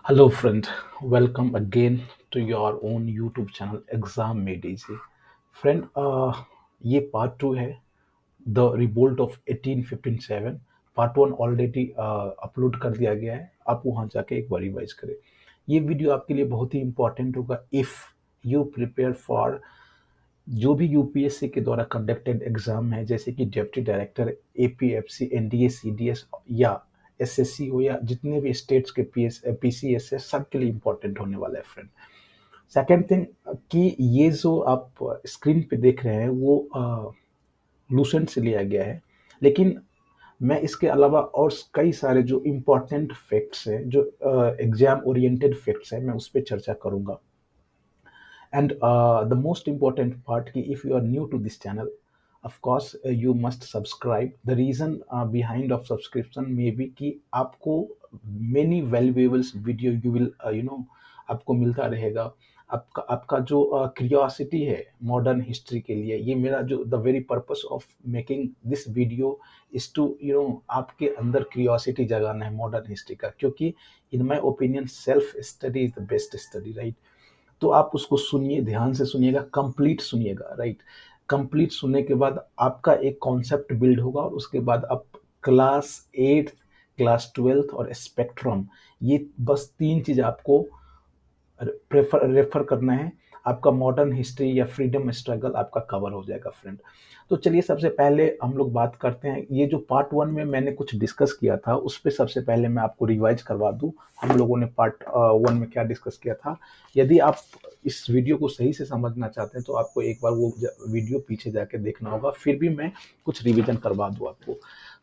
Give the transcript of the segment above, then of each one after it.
Hello, friend. Welcome again to your own YouTube channel Exam Made Easy. Friend, ये part two है the revolt of 1857। Part one already upload कर दिया गया है, आप वहाँ जाके एक बार रिवाइज करें। ये वीडियो आपके लिए बहुत ही इंपॉर्टेंट होगा इफ़ यू प्रिपेयर फॉर जो भी यूपीएससी के द्वारा कंडक्टेड एग्जाम है, जैसे कि deputy director, APFC, NDA, CDS या एसएससी हो या जितने भी स्टेट्स के पीसीएस है, सबके लिए इंपॉर्टेंट होने वाला है फ्रेंड। सेकेंड थिंग कि ये जो आप स्क्रीन पे देख रहे हैं वो लूसेंट से लिया गया है, लेकिन मैं इसके अलावा और कई सारे जो इम्पोर्टेंट फैक्ट्स हैं, जो एग्जाम ओरिएंटेड फैक्ट्स हैं, मैं उस पर चर्चा करूंगा। And the most important part ki if you are new to this channel, of course you must subscribe. The reason behind of subscription may be कि आपको many valuable video you will आपको मिलता रहेगा। आपका आपका जो क्यूरियोसिटी है modern history के लिए, ये मेरा जो the very purpose of making this video is to आपके अंदर क्यूरियोसिटी जगाना है मॉडर्न हिस्ट्री का, क्योंकि in my opinion self study is the best study, right. तो आप उसको सुनिए, ध्यान से सुनिएगा, कंप्लीट सुनिएगा, राइट। कंप्लीट सुनने के बाद आपका एक कॉन्सेप्ट बिल्ड होगा और उसके बाद आप क्लास 8, क्लास 12 और स्पेक्ट्रम, ये बस तीन चीज आपको रेफर करना है। आपका मॉडर्न हिस्ट्री या फ्रीडम स्ट्रगल आपका कवर हो जाएगा फ्रेंड। तो चलिए सबसे पहले हम लोग बात करते हैं, ये जो पार्ट वन में मैंने कुछ डिस्कस किया था उस पर सबसे पहले मैं आपको रिवाइज करवा दूं, हम लोगों ने पार्ट वन में क्या डिस्कस किया था। यदि आप इस वीडियो को सही से समझना चाहते हैं तो आपको एक बार वो वीडियो पीछे जाके देखना होगा, फिर भी मैं कुछ रिविजन करवा दूं आपको।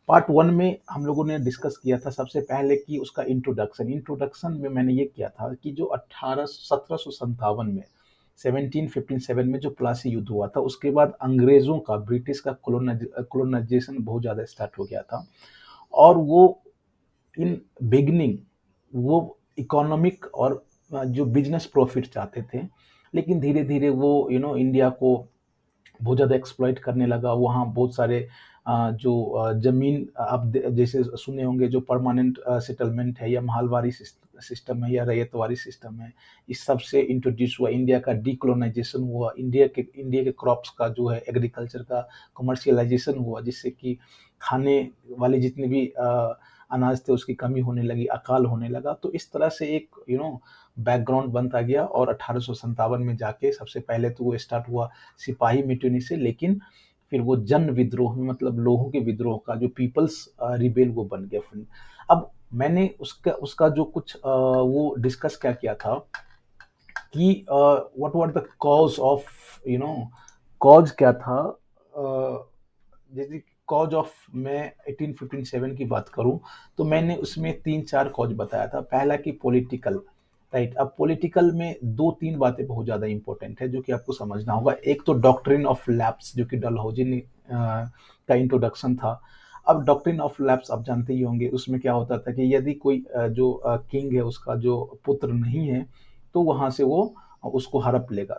पार्ट वन में हम लोगों ने डिस्कस किया था सबसे पहले कि उसका इंट्रोडक्शन में मैंने ये किया था कि जो 1757 में 1757 में जो प्लासी युद्ध हुआ था, उसके बाद अंग्रेजों का, ब्रिटिश का कॉलोनाइजेशन बहुत ज़्यादा स्टार्ट हो गया था। और वो इन बिगनिंग वो इकोनॉमिक और जो बिजनेस प्रॉफिट चाहते थे, लेकिन धीरे धीरे वो इंडिया को बहुत ज़्यादा एक्सप्लॉइट करने लगा। वहाँ बहुत सारे जो ज़मीन आप जैसे सुने होंगे, जो परमानेंट सेटलमेंट है या महलवारी सिस्टम है या रैयतवारी सिस्टम है, इस सब से इंट्रोड्यूस हुआ। इंडिया का डीकोलोनाइजेशन हुआ, इंडिया के क्रॉप्स का जो है एग्रीकल्चर का कमर्शियलाइजेशन हुआ, जिससे कि खाने वाले जितने भी अनाज थे उसकी कमी होने लगी, अकाल होने लगा। तो इस तरह से एक बैकग्राउंड बनता गया और 1857 में जाके सबसे पहले तो वो स्टार्ट हुआ सिपाही म्यूटिनी से, लेकिन फिर वो जन विद्रोह में, मतलब लोगों के विद्रोह का, जो पीपल्स रिबेल, वो बन गया फिर। अब मैंने उसका उसका जो कुछ वो डिस्कस क्या किया था कि what were the cause of cause क्या था। जैसे कॉज ऑफ मैं 1857 की बात करूं तो मैंने उसमें तीन चार कॉज बताया था। पहला कि पॉलिटिकल, राइट। अब पॉलिटिकल में दो तीन बातें बहुत ज़्यादा इंपॉर्टेंट है जो कि आपको समझना होगा। एक तो डॉक्ट्रिन ऑफ लैप्स, जो कि डलहौजी ने का इंट्रोडक्शन था। अब डॉक्ट्रिन ऑफ लैप्स आप जानते ही होंगे, उसमें क्या होता था कि यदि कोई जो किंग है उसका जो पुत्र नहीं है तो वहाँ से वो उसको हड़प लेगा,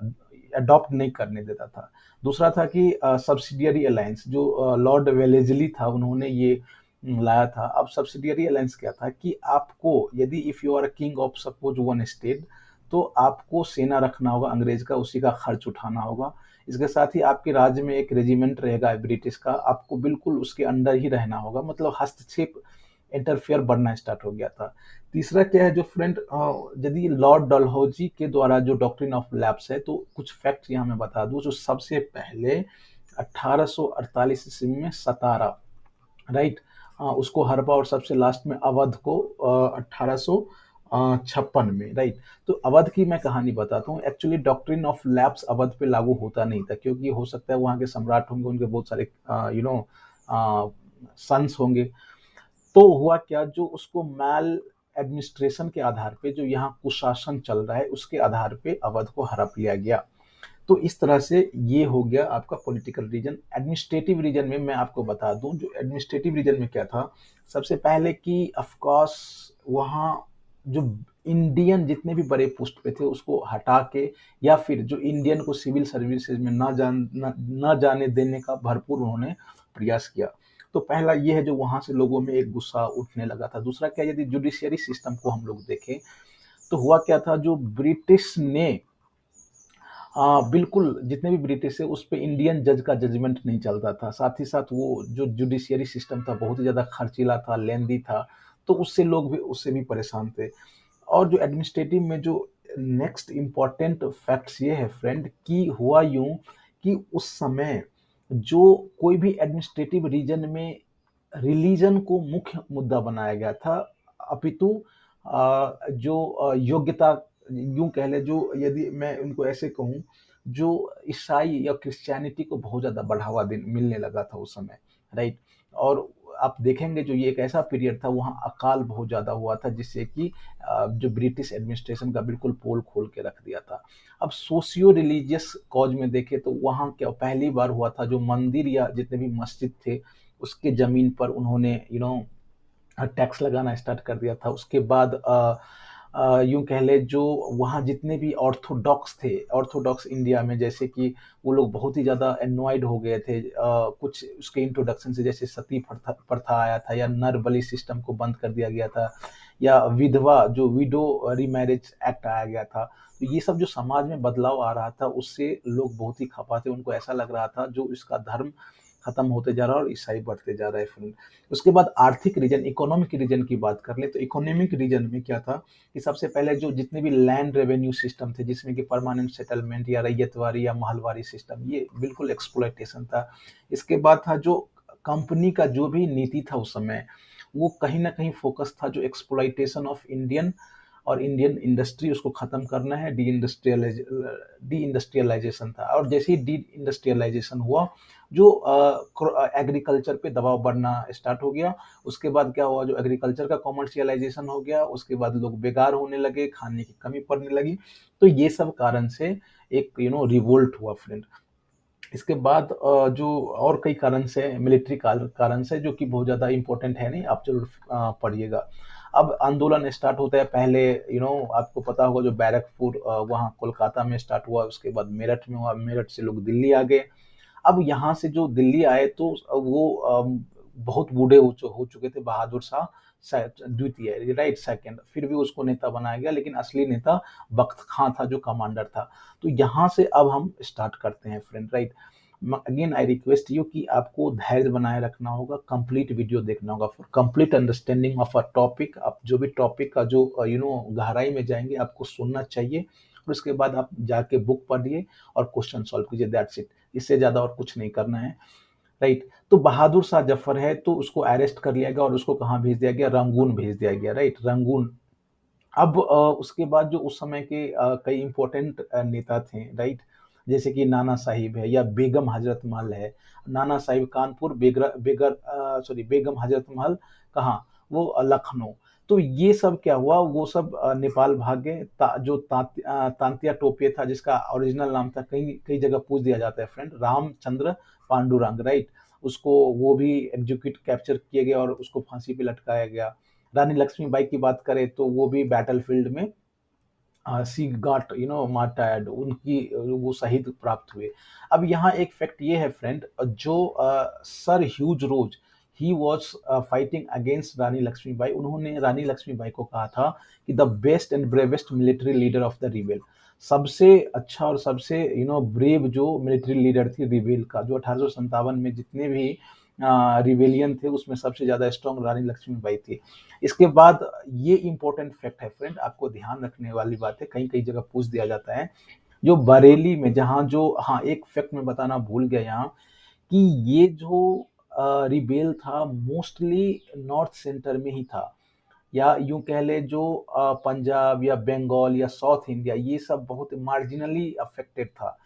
अडॉप्ट नहीं करने देता था। दूसरा था कि सब्सिडियरी अलायंस, जो लॉर्ड वेलेजली था, उन्होंने ये लाया था। अब सब्सिडियरी अलायंस क्या था कि आपको यदि if you are a king of suppose one state, तो आपको सेना रखना होगा अंग्रेज का, उसी का खर्च उठाना होगा। इसके साथ ही आपके राज्य में एक रेजिमेंट रहेगा ब्रिटिश का, आपको बिल्कुल उसके अंडर ही रहना होगा। मतलब हस्तक्षेप, इंटरफेयर बढ़ना स्टार्ट हो गया था। तीसरा क्या है जो फ्रेंड, यदि लॉर्ड डलहौजी के द्वारा जो डॉक्ट्रिन ऑफ लैप्स है, तो कुछ फैक्ट्स यहाँ मैं बता दूं। जो सबसे पहले 1848 ईस्वी में सतारा, राइट, उसको हड़पा, और सबसे लास्ट में अवध को 1856 में, राइट। तो अवध की मैं कहानी बताता हूँ। Actually doctrine of lapse Awadh पे लागू होता नहीं था, क्योंकि हो सकता है वहाँ के सम्राट होंगे, उनके बहुत सारे सन्स होंगे। तो हुआ क्या, जो उसको मैल एडमिनिस्ट्रेशन के आधार पे, जो यहाँ कुशासन चल रहा है उसके आधार पे अवध को हड़प लिया गया। तो इस तरह से ये हो गया आपका पॉलिटिकल रीजन। एडमिनिस्ट्रेटिव रीजन में मैं आपको बता दूं, जो एडमिनिस्ट्रेटिव रीजन में क्या था, सबसे पहले कि ऑफ कोर्स वहाँ जो इंडियन जितने भी बड़े पोस्ट पे थे उसको हटा के, या फिर जो इंडियन को सिविल सर्विसेज में ना जाने देने का भरपूर उन्होंने प्रयास किया। तो पहला ये है जो वहाँ से लोगों में एक गुस्सा उठने लगा था। दूसरा क्या, यदि जुडिशियरी सिस्टम को हम लोग देखें तो हुआ क्या था, जो ब्रिटिश ने बिल्कुल जितने भी ब्रिटिश है उस पे इंडियन जज का जजमेंट नहीं चलता था। साथ ही साथ वो जो जुडिशियरी सिस्टम था बहुत ही ज़्यादा खर्चीला था, लेंदी था, तो उससे लोग भी उससे भी परेशान थे। और जो एडमिनिस्ट्रेटिव में जो नेक्स्ट इम्पॉर्टेंट फैक्ट्स ये है फ्रेंड कि हुआ यूं कि उस समय जो कोई भी एडमिनिस्ट्रेटिव रीजन में रिलीजन को मुख्य मुद्दा बनाया गया था, अपितु जो योग्यता, यूं कह ले, जो यदि मैं उनको ऐसे कहूं, जो ईसाई या क्रिश्चियनिटी को बहुत ज़्यादा बढ़ावा दे मिलने लगा था उस समय, राइट। और आप देखेंगे जो ये एक ऐसा पीरियड था वहाँ अकाल बहुत ज़्यादा हुआ था, जिससे कि जो ब्रिटिश एडमिनिस्ट्रेशन का बिल्कुल पोल खोल के रख दिया था। अब सोशियो रिलीजियस कॉज में देखें तो वहाँ क्या पहली बार हुआ था, जो मंदिर या जितने भी मस्जिद थे उसके ज़मीन पर उन्होंने टैक्स लगाना स्टार्ट कर दिया था। उसके बाद यूं कह ले जो वहाँ जितने भी ऑर्थोडॉक्स थे, ऑर्थोडॉक्स इंडिया में, जैसे कि वो लोग बहुत ही ज़्यादा एनॉयड हो गए थे कुछ उसके इंट्रोडक्शन से, जैसे सती प्रथा प्रथा आया था, या नर बलि सिस्टम को बंद कर दिया गया था, या विधवा जो विडो रीमैरिज एक्ट आया गया था। तो ये सब जो समाज में बदलाव आ रहा था उससे लोग बहुत ही खपा थे, उनको ऐसा लग रहा था जो इसका धर्म खत्म होते जा रहा है और ईसाई बढ़ते जा रहा है फिर। उसके बाद आर्थिक रीजन, इकोनॉमिक रीजन की बात कर ले तो इकोनॉमिक रीजन में क्या था कि सबसे पहले जो जितने भी लैंड रेवेन्यू सिस्टम थे, जिसमें कि परमानेंट सेटलमेंट या रैयतवारी या महलवारी सिस्टम, ये बिल्कुल एक्सप्लॉयटेशन था। इसके बाद था जो कंपनी का जो भी नीति था उस समय, वो कहीं ना कहीं फोकस था जो एक्सप्लॉयटेशन ऑफ इंडियन और इंडियन इंडस्ट्री, उसको खत्म करना है, डी इंडस्ट्रियलाइजेशन था। और जैसे ही डी इंडस्ट्रियलाइजेशन हुआ, जो एग्रीकल्चर पे दबाव बढ़ना स्टार्ट हो गया। उसके बाद क्या हुआ, जो एग्रीकल्चर का कॉमर्शियलाइजेशन हो गया, उसके बाद लोग बेकार होने लगे, खाने की कमी पड़ने लगी। तो ये सब कारण से एक रिवोल्ट हुआ फ्रेंड। इसके बाद जो और कई कारण से, मिलिट्री कारण से, जो कि बहुत ज़्यादा इंपॉर्टेंट है नहीं, आप जरूर पढ़िएगा। अब आंदोलन स्टार्ट होता है पहले, आपको पता होगा जो बैरकपुर वहाँ कोलकाता में स्टार्ट हुआ, उसके बाद मेरठ में हुआ, मेरठ से लोग दिल्ली आ गए। अब यहाँ से जो दिल्ली आए तो वो बहुत बूढ़े हो चुके थे, बहादुर शाह द्वितीय, राइट, सेकंड, फिर भी उसको नेता बनाया गया, लेकिन असली नेता बख्त खां था जो कमांडर था। तो यहाँ से अब हम स्टार्ट करते हैं friend, right. Again I request you कि आपको धैर्य बनाए रखना होगा, कंप्लीट वीडियो देखना होगा for complete understanding of a topic. आप जो भी टॉपिक का जो गहराई में जाएंगे आपको सुनना चाहिए, और उसके बाद आप जाके बुक पढ़िए और क्वेश्चन सॉल्व कीजिए, दैट्स इट। इससे ज्यादा और कुछ नहीं करना है, राइट। तो बहादुर शाह जफर है तो उसको अरेस्ट कर लिया गया और उसको कहाँ भेज दिया गया, रंगून भेज दिया गया, राइट, रंगून। अब उसके बाद जो उस समय के कई इंपॉर्टेंट नेता थे, राइट, जैसे कि नाना साहिब है या बेगम हजरत महल है। नाना साहिब कानपुर, बेगम हजरत महल कहाँ, वो लखनऊ। तो ये सब क्या हुआ, वो सब नेपाल भाग गए। तांतिया टोपे था, जिसका ओरिजिनल नाम था, कई कई जगह पूछ दिया जाता है फ्रेंड, रामचंद्र पांडुरंग, राइट। उसको वो भी एग्जीक्यूट कैप्चर किए गए और उसको फांसी पे लटकाया गया। रानी लक्ष्मीबाई की बात करें तो वो भी बैटलफील्ड में सी गॉट मार्टायर्ड, उनकी वो शहीद प्राप्त हुए। अब यहाँ एक फैक्ट ये है फ्रेंड, जो sir Hugh Rose, he was fighting against Rani Lakshmibai. उन्होंने रानी लक्ष्मीबाई को कहा था कि the best and bravest military leader of the rebel, सबसे अच्छा और सबसे ब्रेव जो मिलिट्री लीडर थी रिबेल का, जो 1857 में जितने भी रिवेलियन थे उसमें सबसे ज्यादा स्ट्रॉन्ग रानी लक्ष्मीबाई थी। इसके बाद ये इंपॉर्टेंट फैक्ट है फ्रेंड, आपको ध्यान रखने वाली बात है, कहीं कहीं जगह पूछ दिया जाता है, जो बरेली में, जहाँ जो, हाँ एक फैक्ट मैं बताना भूल गया यहाँ, कि ये जो रिबेल था मोस्टली नॉर्थ सेंटर में ही था, या यूं कह ले जो पंजाब या बंगाल या साउथ इंडिया, ये सब बहुत मार्जिनली अफेक्टेड था।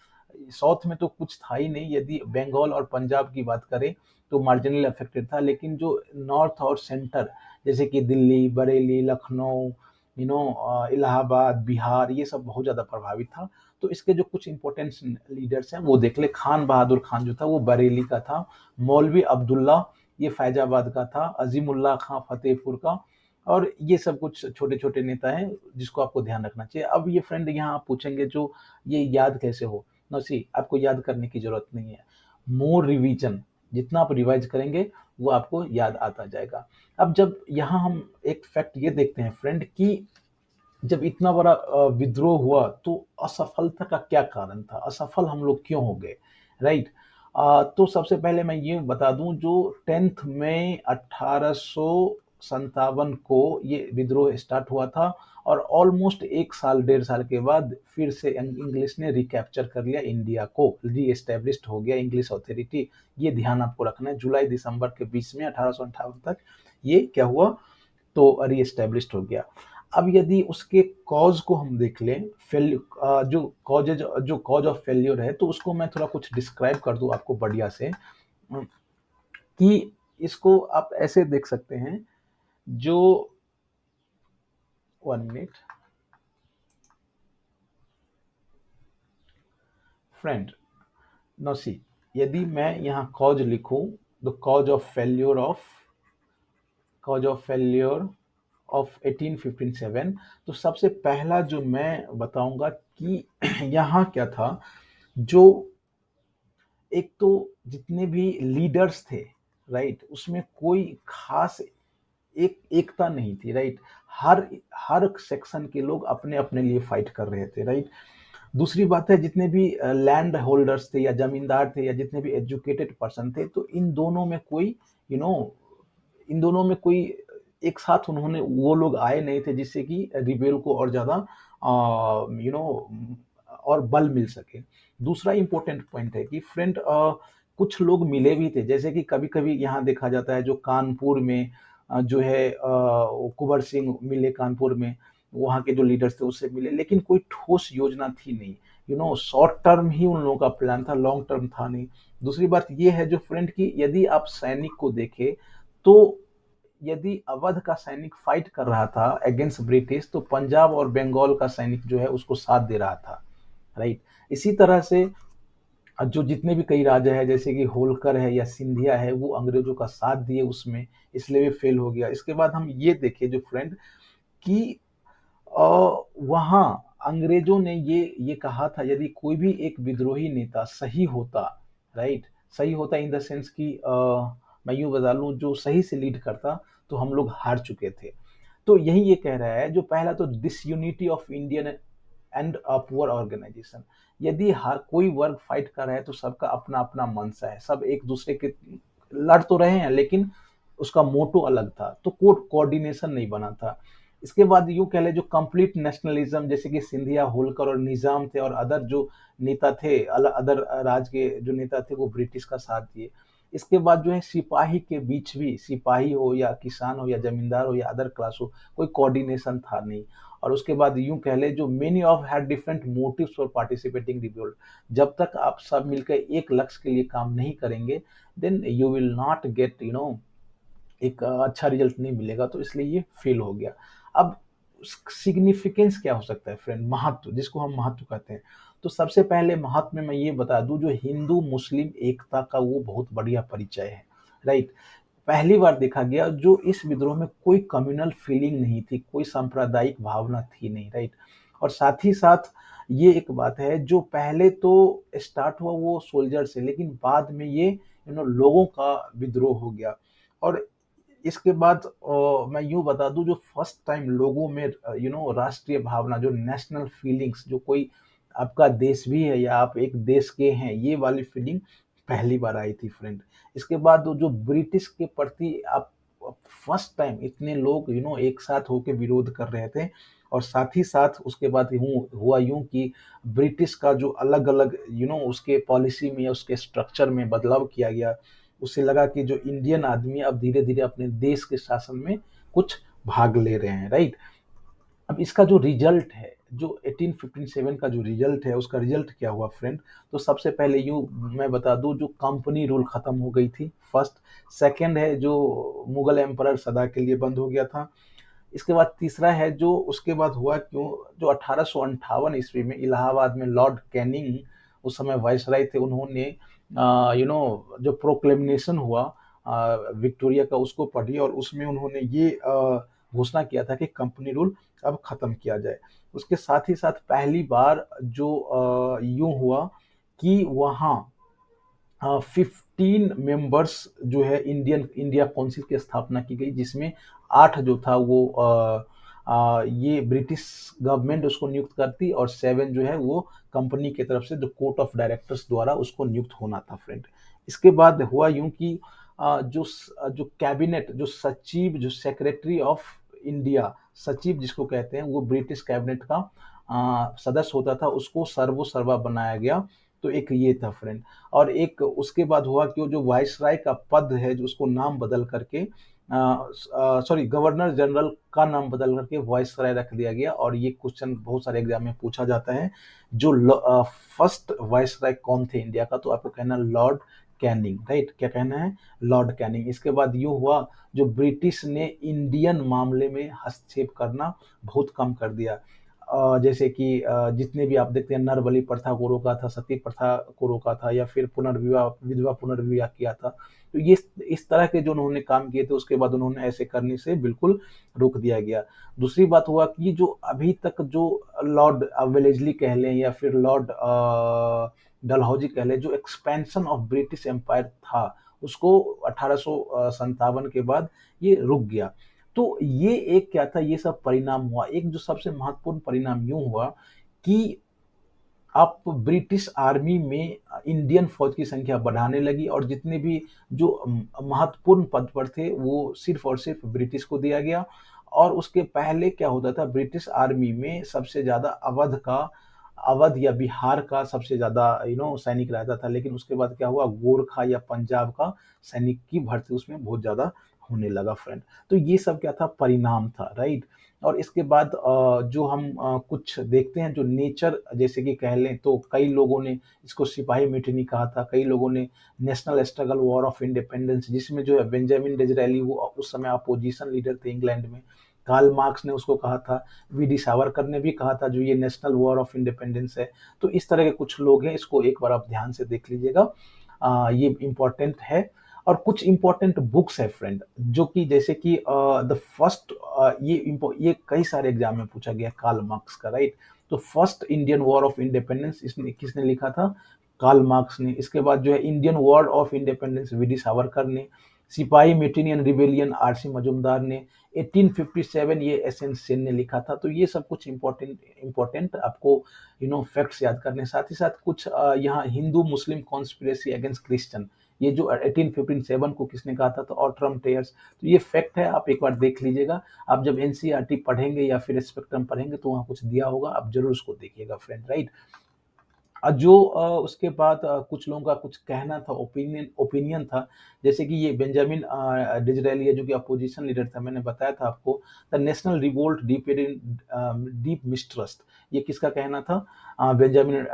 साउथ में तो कुछ था ही नहीं, यदि बंगाल और पंजाब की बात करें तो मार्जिनली अफेक्टेड था, लेकिन जो नॉर्थ और सेंटर, जैसे कि दिल्ली, बरेली, लखनऊ, इलाहाबाद, बिहार, ये सब बहुत ज़्यादा प्रभावित था। तो इसके जो कुछ इंपॉर्टेंट लीडर्स हैं वो देख ले। खान बहादुर खान जो था वो बरेली का था। मौलवी अब्दुल्ला, ये फैजाबाद का था। अजीमुल्ला खां फतेहपुर का। और ये सब कुछ छोटे छोटे नेता हैं जिसको आपको ध्यान रखना चाहिए। अब ये फ्रेंड यहाँ आप पूछेंगे जो ये याद कैसे हो, नौसी, आपको याद करने की जरूरत नहीं है, मोर रिवीजन, जितना आप रिवाइज करेंगे वो आपको याद आता जाएगा। अब जब यहाँ हम एक फैक्ट ये देखते हैं फ्रेंड कि जब इतना बड़ा विद्रोह हुआ तो असफलता का क्या कारण था, असफल हम लोग क्यों हो गए, राइट। तो सबसे पहले मैं ये बता दूं, जो 10 मई 1857 को ये विद्रोह स्टार्ट हुआ था, और ऑलमोस्ट 1 साल 1.5 साल के बाद फिर से इंग्लिश ने रिकैप्चर कर लिया इंडिया को, री एस्टेब्लिश्ड हो गया इंग्लिश अथॉरिटी। ये ध्यान आपको रखना है, जुलाई दिसंबर के बीच में 1858 तक ये क्या हुआ, तो री एस्टेब्लिश्ड हो गया। अब यदि उसके कॉज को हम देख लें, जो कॉज ऑफ फेल्योर है, तो उसको मैं थोड़ा कुछ डिस्क्राइब कर दूं आपको बढ़िया से, कि इसको आप ऐसे देख सकते हैं। जो 1 मिनट फ्रेंड, नो सी, यदि मैं यहाँ कॉज लिखूं, the cause of failure of 1857, तो सबसे पहला जो मैं बताऊंगा कि यहाँ क्या था। जो एक तो जितने भी लीडर्स थे, राइट, उसमें कोई खास एकता नहीं थी, राइट। हर हर सेक्शन के लोग अपने अपने लिए फाइट कर रहे थे, राइट। दूसरी बात है, जितने भी लैंड होल्डर्स थे या जमींदार थे या जितने भी एजुकेटेड पर्सन थे, तो इन दोनों में कोई यू नो इन दोनों में कोई एक साथ उन्होंने वो लोग आए नहीं थे जिससे कि रिबेल को और ज्यादा यू नो और बल मिल सके। दूसरा इंपॉर्टेंट पॉइंट है कि फ्रेंड, कुछ लोग मिले भी थे, जैसे कि कभी कभी यहाँ देखा जाता है जो कानपुर में जो है कुंवर सिंह मिले कानपुर में, वहाँ के जो लीडर्स थे उससे मिले, लेकिन कोई ठोस योजना थी नहीं। शॉर्ट टर्म ही उन लोगों का प्लान था, लॉन्ग टर्म था नहीं। दूसरी बात यह है जो फ्रेंड की, यदि आप सैनिक को देखें, तो यदि अवध का सैनिक फाइट कर रहा था अगेंस्ट ब्रिटिश, तो पंजाब और बंगाल का सैनिक जो है उसको साथ दे रहा था, राइट। इसी तरह से जो जितने भी कई राजा है, जैसे कि होलकर है या सिंधिया है, वो अंग्रेजों का साथ दिए उसमें, इसलिए भी फेल हो गया। इसके बाद हम ये देखें जो फ्रेंड, कि वहाँ अंग्रेजों ने ये कहा था, यदि कोई भी एक विद्रोही नेता सही होता, राइट, सही होता इन द सेंस कि मैं यूं बता लूं, जो सही से लीड करता, तो हम लोग हार चुके थे। तो यही ये कह रहा है, जो पहला तो disunity of Indian and a poor organisation. यदि हर कोई वर्ग फाइट कर रहा है तो सबका अपना अपना मंशा है, सब एक दूसरे के लड़ तो रहे हैं, लेकिन उसका मोटो अलग था, तो कोऑर्डिनेशन नहीं बना था। इसके बाद यूं कह ले, जो कंप्लीट नेशनलिज्म, जैसे कि सिंधिया, होलकर और निजाम थे, और अदर जो नेता थे, अदर राज के जो नेता थे, वो ब्रिटिश का साथ दिए। इसके बाद जो है सिपाही के बीच भी, सिपाही हो या किसान हो या जमींदार हो या अदर क्लास हो, कोई कोऑर्डिनेशन था नहीं। और उसके बाद यूं कह ले, जो many of had different motives for participating revolt. जब तक आप सब मिलकर एक लक्ष्य के लिए काम नहीं करेंगे, then you will not get एक अच्छा रिजल्ट नहीं मिलेगा, तो इसलिए ये फेल हो गया। अब सिग्निफिकेंस क्या हो सकता है फ्रेंड, महत्व, जिसको हम महत्व कहते हैं। तो सबसे पहले महत्व में मैं ये बता दूं, जो हिंदू मुस्लिम एकता का वो बहुत बढ़िया परिचय है, राइट। पहली बार देखा गया, जो इस विद्रोह में कोई कम्युनल फीलिंग नहीं थी, कोई सांप्रदायिक भावना थी नहीं, राइट। और साथ ही साथ ये एक बात है, जो पहले तो स्टार्ट हुआ वो सोल्जर से, लेकिन बाद में ये लोगों का विद्रोह हो गया। और इसके बाद मैं यूं बता दूं, जो फर्स्ट टाइम लोगों में राष्ट्रीय भावना, जो नेशनल फीलिंग्स, जो कोई आपका देश भी है या आप एक देश के हैं, ये वाली फीलिंग पहली बार आई थी फ्रेंड। इसके बाद जो ब्रिटिश के प्रति आप फर्स्ट टाइम इतने लोग एक साथ होकर विरोध कर रहे थे। और साथ ही साथ उसके बाद हुआ यूं कि ब्रिटिश का जो अलग अलग उसके पॉलिसी में या उसके स्ट्रक्चर में बदलाव किया गया, उससे लगा कि जो इंडियन आदमी अब धीरे धीरे अपने देश के शासन में कुछ भाग ले रहे हैं, राइट। अब इसका जो रिजल्ट है, जो 1857 का जो रिजल्ट है, उसका रिजल्ट क्या हुआ फ्रेंड। तो सबसे पहले यूं मैं बता दूं, जो कंपनी रूल खत्म हो गई थी, फर्स्ट। सेकंड है, जो मुगल एम्परर सदा के लिए बंद हो गया था। इसके बाद तीसरा है, जो उसके बाद हुआ क्यों, जो 1858 ईस्वी में इलाहाबाद में लॉर्ड कैनिंग, उस समय वाइसराय थे, उन्होंने जो प्रोक्लेमिनेशन हुआ विक्टोरिया का, उसको पढ़ी, और उसमें उन्होंने ये घोषणा किया था कि कंपनी रूल अब खत्म किया जाए। उसके साथ ही साथ पहली बार जो यूं हुआ कि वहाँ 15 मेंबर्स जो है इंडिया काउंसिल की स्थापना की गई, जिसमें 8 जो था वो ये ब्रिटिश गवर्नमेंट उसको नियुक्त करती, और 7 जो है वो कंपनी की तरफ से जो कोर्ट ऑफ डायरेक्टर्स द्वारा उसको नियुक्त होना था फ्रेंड। इसके बाद हुआ यूं कि जो कैबिनेट, जो सचिव, जो सेक्रेटरी ऑफ इंडिया, सचिव जिसको कहते हैं, वो ब्रिटिश कैबिनेट का सदस्य होता था, उसको सर्वो सर्वा बनाया गया। तो एक ये था फ्रेंड। और एक उसके बाद हुआ कि वो जो वाइसराय का पद है, जो उसको नाम बदल करके सॉरी, गवर्नर जनरल का नाम बदल करके वाइसराय रख दिया गया। और ये क्वेश्चन बहुत सारे एग्जाम में पूछा जाता है, जो फर्स्ट वाइसराय कौन थे इंडिया का, तो आपको कहना लॉर्ड कैनिंग, राइट? क्या कहना है? Lord Canning. इसके बाद यूं हुआ, जो ब्रिटिश ने इंडियन मामले में हस्तक्षेप करना बहुत कम कर दिया। जैसे कि जितने भी आप देखते हैं, नरबलि प्रथा को रोका था, सती प्रथा को रोका था, या फिर पुनर्विवाह, विधवा पुनर्विवाह किया था। तो ये इस तरह के जो उन्होंने काम किए थे, उसके बाद उन्होंने ऐसे करने से बिल्कुल रोक दिया गया। दूसरी बात हुआ कि जो अभी तक जो लॉर्ड वेलेस्ली कह लें, या फिर लॉर्ड डलहौजी कह लें, जो एक्सपेंशन ऑफ ब्रिटिश एम्पायर था, उसको 1857 के बाद ये रुक गया। तो ये एक क्या था, ये सब परिणाम हुआ। एक जो सबसे महत्वपूर्ण परिणाम यूं हुआ कि आप ब्रिटिश आर्मी में इंडियन फौज की संख्या बढ़ाने लगी, और जितने भी जो महत्वपूर्ण पद पर थे, वो सिर्फ और सिर्फ ब्रिटिश को दिया गया। और उसके पहले क्या होता था, ब्रिटिश आर्मी में सबसे ज्यादा अवध या बिहार का सबसे ज्यादा सैनिक रहता था। लेकिन उसके बाद क्या हुआ, गोरखा या पंजाब का सैनिक की भर्ती उसमें बहुत ज्यादा होने लगा फ्रेंड। तो ये सब क्या था, परिणाम था, राइट? और इसके बाद जो हम कुछ देखते हैं, जो नेचर, जैसे कि कह लें तो कई लोगों ने इसको सिपाही मिठनी कहा था, कई लोगों ने national struggle war of independence, जिसमें जो है बेंजामिन डिज़रायली, वो उस समय अपोजिशन लीडर थे इंग्लैंड में, कार्ल मार्क्स ने उसको कहा था, वी.डी. सावरकर ने भी कहा था, जो ये नेशनल वॉर ऑफ इंडिपेंडेंस है। तो इस तरह के कुछ लोग हैं, इसको एक बार आप ध्यान से देख लीजिएगा, ये इम्पोर्टेंट है। और कुछ इंपॉर्टेंट बुक्स है फ्रेंड, जो कि जैसे कि द फर्स्ट, ये कई सारे एग्जाम में पूछा गया, कार्ल मार्क्स का, राइट? तो first Indian war of independence इसने किसने लिखा था? कार्ल मार्क्स ने। इसके बाद जो है Indian war of independence, VD. Savarkar ने। सिपाही मिटिनी एंड रिबेलियन, आर.सी. मजूमदार ने। 1857 ये एस.एन. सेन ने लिखा था। तो ये सब कुछ इंपॉर्टेंट आपको फैक्ट्स याद करने, साथ ही साथ कुछ यहाँ हिंदू मुस्लिम कॉन्स्पिरेसी अगेंस्ट क्रिश्चियन, ये जो 1857 को किसने कहा था, तो ऑट्रम टेयर्स। तो ये फैक्ट है, आप एक बार देख लीजिएगा। आप जब एनसीईआरटी पढ़ेंगे या फिर स्पेक्ट्रम पढ़ेंगे, तो वहाँ कुछ दिया होगा, आप जरूर उसको देखिएगा फ्रेंड, राइट? जो उसके बाद कुछ लोगों का कुछ कहना था, ओपिनियन था, जैसे कि ये बेंजामिन डिज़रायली है, जो कि अपोजिशन लीडर था, मैंने बताया था आपको। The national revolt deep mistrust, ये किसका कहना था? बेंजामिन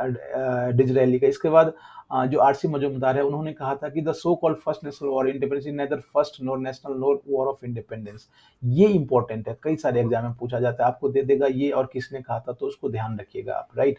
डिज़रायली का। इसके बाद जो आर.सी. मजूमदार है, उन्होंने कहा था कि the so called first national war independence is nether first nor national nor war of independence. ये इंपॉर्टेंट है, कई सारे एग्जाम में पूछा जाता है, आपको दे देगा ये और किसने कहा था, तो उसको ध्यान रखिएगा आप, राइट?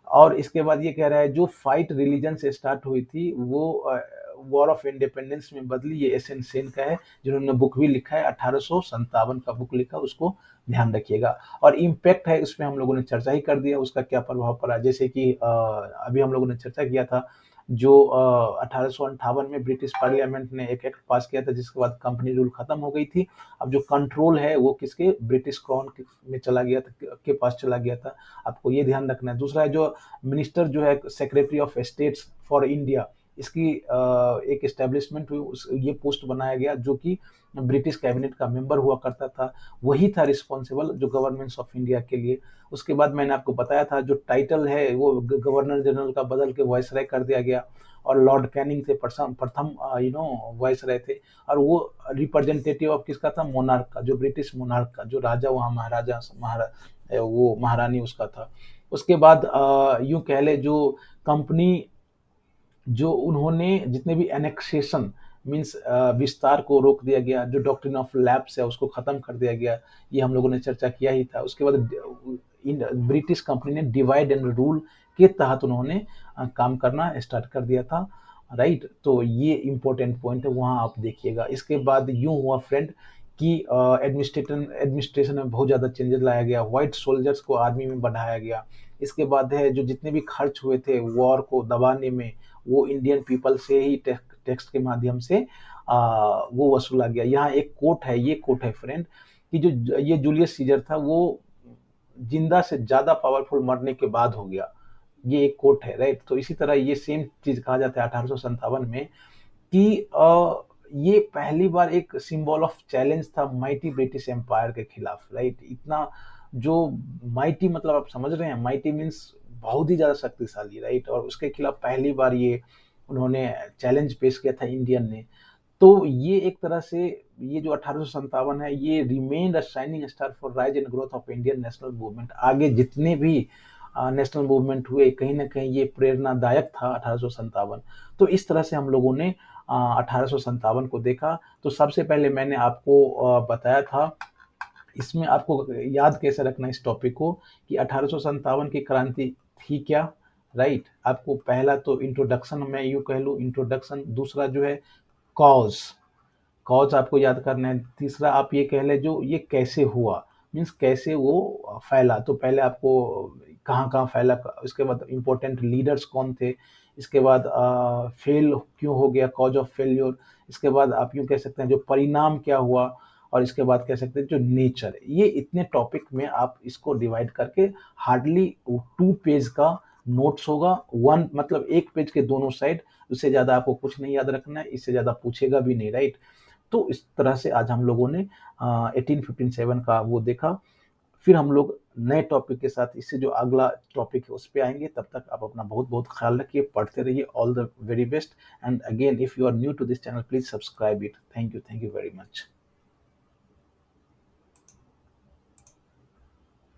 और इसके बाद ये कह रहा है, जो फाइट रिलीजन से स्टार्ट हुई थी, वो वॉर ऑफ इंडिपेंडेंस में बदली। ये एस.एन. सेन का है, जिन्होंने बुक भी लिखा है, 1857 का बुक लिखा, उसको ध्यान रखिएगा। और इम्पैक्ट है, उसमें हम लोगों ने चर्चा ही कर दिया, उसका क्या प्रभाव पड़ा। जैसे कि अभी हम लोगों ने चर्चा किया था, जो 1858 में ब्रिटिश पार्लियामेंट ने एक एक्ट पास किया था, जिसके बाद कंपनी रूल खत्म हो गई थी। अब जो कंट्रोल है वो किसके, ब्रिटिश क्राउन में चला गया था, के पास चला गया था। आपको ये ध्यान रखना है। दूसरा है, जो मिनिस्टर जो है, secretary of states for India, इसकी एक एस्टेब्लिशमेंट हुई, ये पोस्ट बनाया गया, जो कि ब्रिटिश कैबिनेट का मेंबर हुआ करता था। वही था रिस्पॉन्सिबल जो गवर्नमेंट्स ऑफ इंडिया के लिए। उसके बाद मैंने आपको बताया था, जो टाइटल है वो गवर्नर जनरल का बदल के वाइसराय कर दिया गया। और लॉर्ड कैनिंग थे, प्रथम वाइसराय थे। और वो रिप्रेजेंटेटिव ऑफ किसका था? मोनार्क का, जो ब्रिटिश मोनार्क का, जो राजा वहाँ वो महारानी उसका था। उसके बाद यूं कह ले, जो कंपनी, जो उन्होंने जितने भी एनेक्सेशन मीन्स विस्तार को रोक दिया गया, जो डॉक्ट्रिन ऑफ लैप्स है उसको खत्म कर दिया गया, ये हम लोगों ने चर्चा किया ही था। उसके बाद ब्रिटिश कंपनी ने डिवाइड एंड रूल के तहत उन्होंने काम करना स्टार्ट कर दिया था, राइट? तो ये इंपॉर्टेंट पॉइंट है, वहाँ आप देखिएगा। इसके बाद यूं हुआ फ्रेंड कि एडमिनिस्ट्रेशन में बहुत ज़्यादा चेंजेस लाया गया, व्हाइट सोल्जर्स को आर्मी में बढ़ाया गया। इसके बाद है, जो जितने भी खर्च हुए थे वॉर को दबाने में, वो इंडियन पीपल से ही टैक्स के माध्यम से वो वसूला गया। यहाँ एक कोट है, ये कोट है फ्रेंड, कि जो ये जूलियस सीजर था वो जिंदा से ज्यादा पावरफुल मरने के बाद हो गया। ये एक कोट है, राइट। तो इसी तरह ये सेम चीज कहा जाता है 1857 में कि ये पहली बार एक सिंबल ऑफ चैलेंज था माइटी ब्रिटिश एम्पायर के खिलाफ, राइट। इतना जो माइटी, मतलब आप समझ रहे हैं, माइटी मीन्स बहुत ही ज्यादा शक्तिशाली, राइट। और उसके खिलाफ पहली बार ये उन्होंने चैलेंज पेश किया था इंडियन ने। तो ये एक तरह से ये जो 1857 है, ये remained a shining star for rise and growth of Indian national movement. आगे जितने भी नेशनल मूवमेंट हुए, कहीं ना कहीं ये प्रेरणादायक था 1857। तो इस तरह से हम लोगों ने 1857 को देखा। तो सबसे पहले मैंने आपको बताया था, इसमें आपको याद कैसे रखना इस टॉपिक को, कि 1857 की क्रांति थी क्या, राइट। आपको पहला तो इंट्रोडक्शन, मैं यूँ कह लूँ इंट्रोडक्शन, दूसरा जो है कॉज, कॉज आपको याद करना है। तीसरा आप ये कह ले जो ये कैसे हुआ, मीन्स कैसे वो फैला। तो पहले आपको कहाँ कहाँ फैला, उसके बाद इम्पोर्टेंट लीडर्स कौन थे, इसके बाद फेल क्यों हो गया, कॉज ऑफ फेल्योर, इसके बाद आप यूँ कह सकते हैं जो परिणाम क्या हुआ, और इसके बाद कह सकते हैं जो नेचर है। ये इतने टॉपिक में आप इसको डिवाइड करके हार्डली 2 पेज का नोट्स होगा, वन मतलब 1 पेज के दोनों साइड। उससे ज्यादा आपको कुछ नहीं याद रखना है, इससे ज्यादा पूछेगा भी नहीं, राइट। तो इस तरह से आज हम लोगों ने 1857 का वो देखा। फिर हम लोग नए टॉपिक के साथ, इससे जो अगला टॉपिक है उस पे आएंगे। तब तक आप अपना बहुत बहुत ख्याल रखिए, पढ़ते रहिए। All the very best. And again, if you are new to this channel, please subscribe it. Thank you very much.